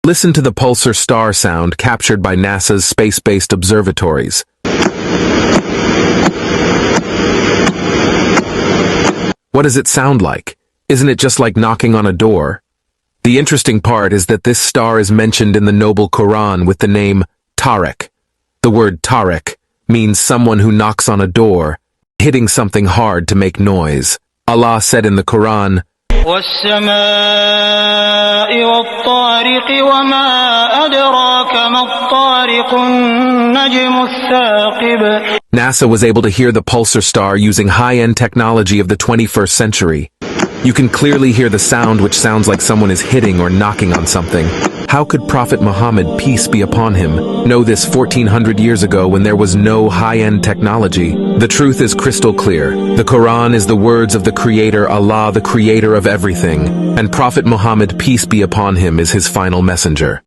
Listen to the pulsar star sound captured by NASA's space-based observatories. What does it sound like? Isn't it just like knocking on a door? The interesting part is that this star is mentioned in the Noble Quran with the name Tariq. The word Tariq means someone who knocks on a door, hitting something hard to make noise. Allah said in the Quran, وَالسَّمَاءِ وَالطَّارِقِ وَمَا أَدْرَاكَ مَا الطَّارِقُ النَّجْمُ الثَّاقِبُ. NASA was able to hear the pulsar star using high-end technology of the 21st century. You can clearly hear the sound, which sounds like someone is hitting or knocking on something. How could Prophet Muhammad, peace be upon him, know this 1400 years ago when there was no high-end technology? The truth is crystal clear. The Quran is the words of the Creator Allah, the Creator of everything, and Prophet Muhammad, peace be upon him, is his final messenger.